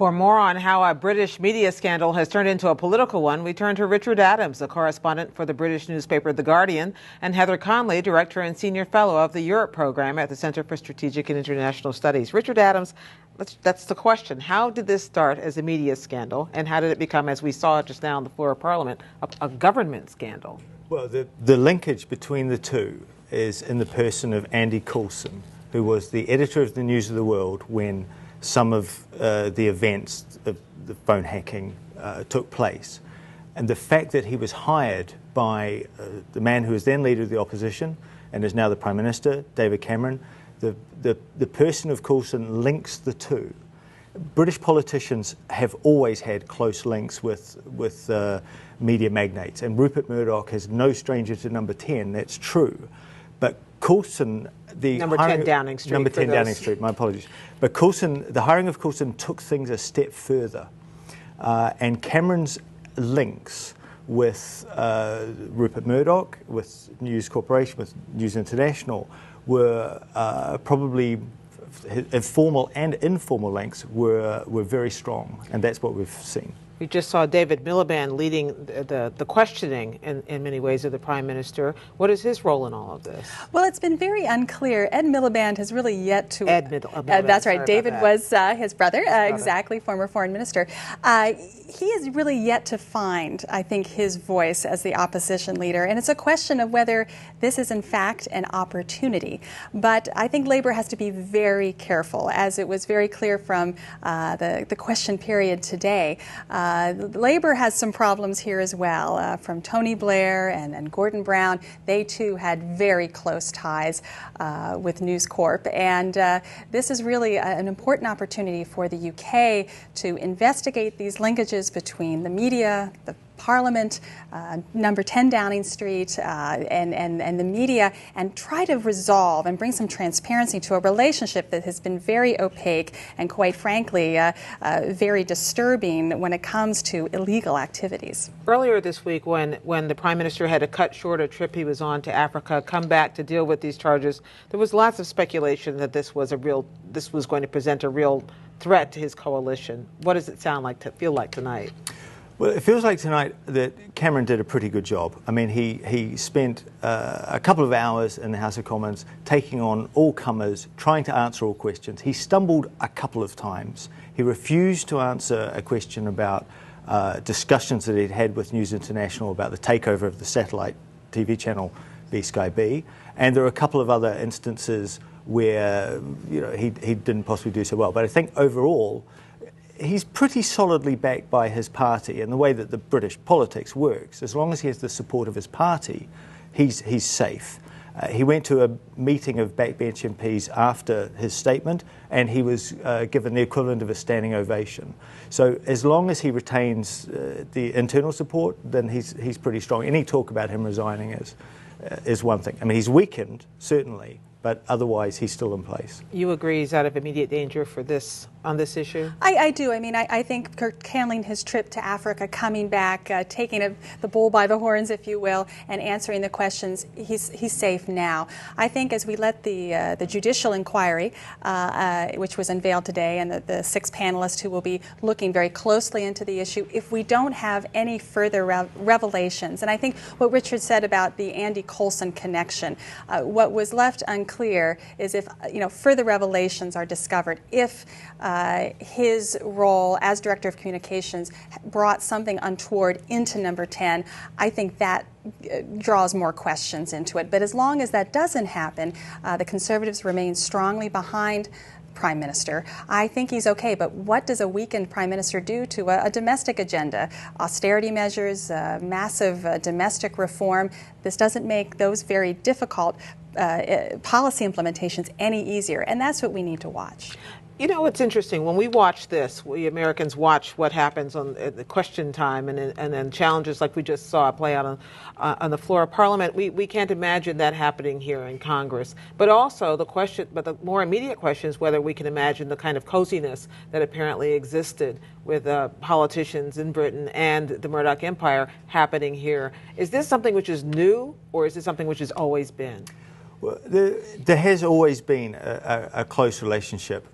For more on how a British media scandal has turned into a political one, we turn to Richard Adams, a correspondent for the British newspaper The Guardian, and Heather Conley, director and senior fellow of the Europe program at the Center for Strategic and International Studies. Richard Adams, that's the question. How did this start as a media scandal, and how did it become, as we saw just now on the floor of Parliament, a government scandal? Well, the linkage between the two is in the person of Andy Coulson, who was the editor of the News of the World when some of the events of the phone hacking took place. And the fact that he was hired by the man who was then leader of the opposition and is now the Prime Minister, David Cameron, the person of Coulson links the two. British politicians have always had close links with media magnates, and Rupert Murdoch is no stranger to Number 10, that's true. But Coulson, Number 10 Downing Street. Number 10 Downing Street, my apologies. But Coulson, the hiring of Coulson took things a step further. And Cameron's links with Rupert Murdoch, with News Corporation, with News International, were probably formal and informal links were very strong. And that's what we've seen. We just saw David Miliband leading the questioning in many ways of the Prime Minister. What is his role in all of this? Well, it's been very unclear. Ed Miliband has really yet to... Miliband. That's right. David was his brother, exactly, former foreign minister. He has really yet to find, I think, his voice as the opposition leader. And it's a question of whether this is, in fact, an opportunity. But I think Labour has to be very careful, as it was very clear from the question period today. Labour has some problems here as well, from Tony Blair and Gordon Brown. They too had very close ties with News Corp, and this is really an important opportunity for the UK to investigate these linkages between the media, the Parliament, Number 10 Downing Street, and the media, and try to resolve and bring some transparency to a relationship that has been very opaque and, quite frankly, very disturbing when it comes to illegal activities. Earlier this week, when the Prime Minister had to cut short a trip he was on to Africa, come back to deal with these charges, there was lots of speculation that this was going to present a real threat to his coalition. What does it feel like tonight? Well, it feels like tonight that Cameron did a pretty good job. I mean, he spent a couple of hours in the House of Commons taking on all comers, trying to answer all questions. He stumbled a couple of times. He refused to answer a question about discussions that he'd had with News International about the takeover of the satellite TV channel B-Sky B. And there are a couple of other instances where he didn't possibly do so well. But I think overall, he's pretty solidly backed by his party, and the way that the British politics works, as long as he has the support of his party, he's safe. He went to a meeting of backbench MPs after his statement, and he was given the equivalent of a standing ovation. So as long as he retains the internal support, then he's pretty strong. Any talk about him resigning is one thing. I mean, he's weakened, certainly, but otherwise he's still in place. You agree he's out of immediate danger on this issue? I do. I mean, I think handling his trip to Africa, coming back, taking the bull by the horns, if you will, and answering the questions, he's safe now. I think as we let the judicial inquiry, which was unveiled today, and the 6 panelists who will be looking very closely into the issue, if we don't have any further revelations, and I think what Richard said about the Andy Coulson connection, what was left unclear is if further revelations are discovered, if his role as Director of Communications brought something untoward into Number 10, I think that draws more questions into it. But as long as that doesn't happen, the Conservatives remain strongly behind Prime Minister. I think he's okay, but what does a weakened Prime Minister do to a domestic agenda? Austerity measures, massive domestic reform. This doesn't make those very difficult policy implementations any easier, and that's what we need to watch. You know, it's interesting. When we watch this, we Americans watch what happens on the question time and then challenges like we just saw play out on the floor of Parliament. We can't imagine that happening here in Congress. But also the more immediate question is whether we can imagine the kind of coziness that apparently existed with politicians in Britain and the Murdoch Empire happening here. Is this something which is new, or is this something which has always been? Well, there has always been a close relationship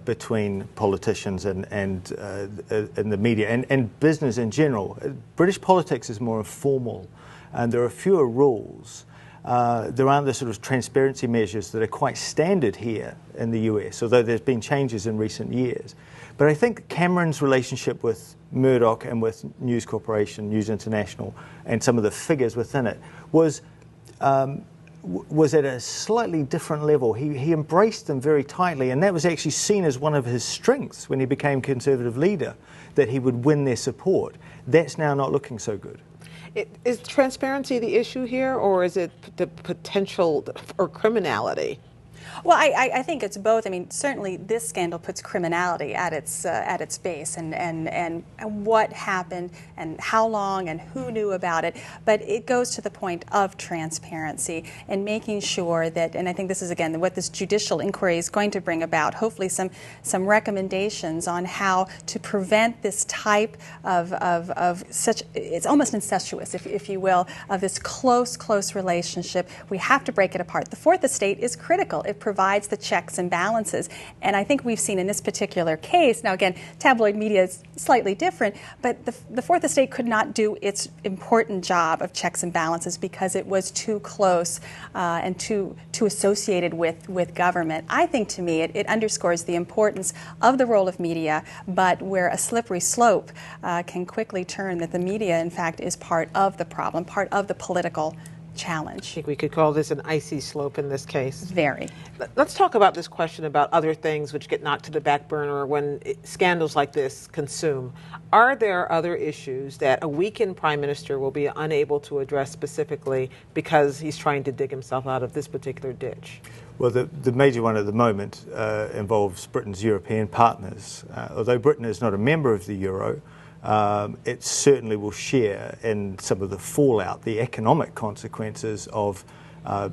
between politicians and the media and business in general. British politics is more informal, and there are fewer rules. There aren't the sort of transparency measures that are quite standard here in the US, although there's been changes in recent years. But I think Cameron's relationship with Murdoch and with News Corporation, News International, and some of the figures within it was at a slightly different level. He embraced them very tightly, and that was actually seen as one of his strengths when he became Conservative leader, that he would win their support. That's now not looking so good. Is transparency the issue here, or is it the potential for criminality? Well, I think it's both. I mean, certainly this scandal puts criminality at its base, and what happened, and how long, and who knew about it. But it goes to the point of transparency and making sure that, and I think this is again what this judicial inquiry is going to bring about. Hopefully, some recommendations on how to prevent this type of such, it's almost incestuous, if you will, of this close relationship. We have to break it apart. The Fourth Estate is critical. It provides the checks and balances. And I think we've seen in this particular case, now again, tabloid media is slightly different, but the Fourth Estate could not do its important job of checks and balances because it was too close and too associated with government. I think, to me, it underscores the importance of the role of media, but where a slippery slope can quickly turn that the media, in fact, is part of the problem, part of the political challenge. I think we could call this an icy slope in this case. Very. Let's talk about this question about other things which get knocked to the back burner when scandals like this consume. Are there other issues that a weakened prime minister will be unable to address specifically because he's trying to dig himself out of this particular ditch? Well, the major one at the moment involves Britain's European partners. Although Britain is not a member of the euro, it certainly will share in some of the fallout, the economic consequences of,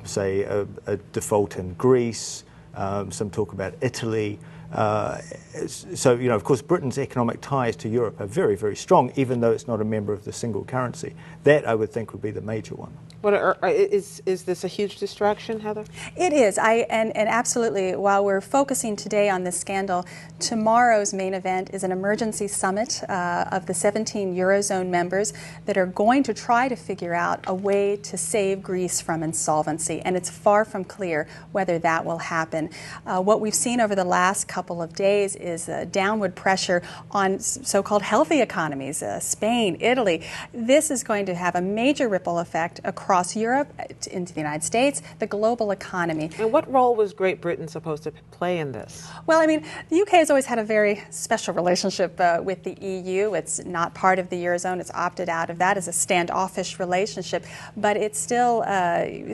say, a default in Greece, some talk about Italy. So, you know, of course, Britain's economic ties to Europe are very, very strong, even though it's not a member of the single currency. That, I would think, would be the major one. Is this a huge distraction, Heather? It is. And absolutely, while we're focusing today on this scandal, tomorrow's main event is an emergency summit of the 17 Eurozone members that are going to try to figure out a way to save Greece from insolvency. And it's far from clear whether that will happen. What we've seen over the last couple of days is downward pressure on so-called healthy economies, Spain, Italy. This is going to have a major ripple effect across Europe, into the United States, the global economy. And what role was Great Britain supposed to play in this? Well, I mean, the UK has always had a very special relationship with the EU. It's not part of the Eurozone. It's opted out of that as a standoffish relationship. But it still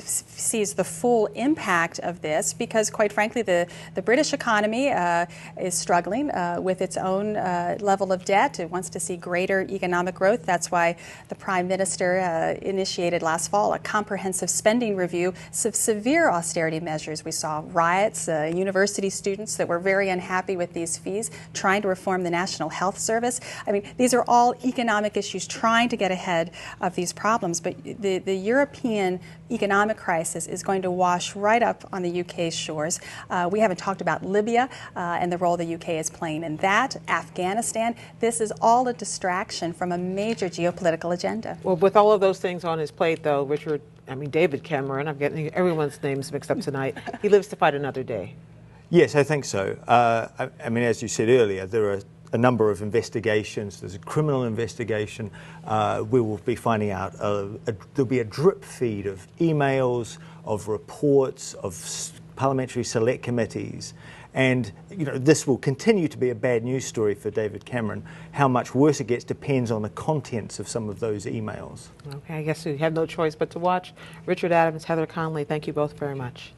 sees the full impact of this because, quite frankly, the British economy is struggling with its own level of debt. It wants to see greater economic growth. That's why the Prime Minister initiated last fall a comprehensive spending review, some severe austerity measures. We saw riots, university students that were very unhappy with these fees, trying to reform the National Health Service. I mean, these are all economic issues trying to get ahead of these problems. But the European economic crisis is going to wash right up on the UK's shores. We haven't talked about Libya and the role the UK is playing in that, Afghanistan. This is all a distraction from a major geopolitical agenda. Well, with all of those things on his plate, though, David Cameron, I'm getting everyone's names mixed up tonight, he lives to fight another day. Yes, I think so. I mean, as you said earlier, there are a number of investigations. There's a criminal investigation. We will be finding out, there'll be a drip feed of emails, of reports, of parliamentary select committees. And, you know, this will continue to be a bad news story for David Cameron. How much worse it gets depends on the contents of some of those emails. Okay, I guess we have no choice but to watch. Richard Adams, Heather Conley, thank you both very much.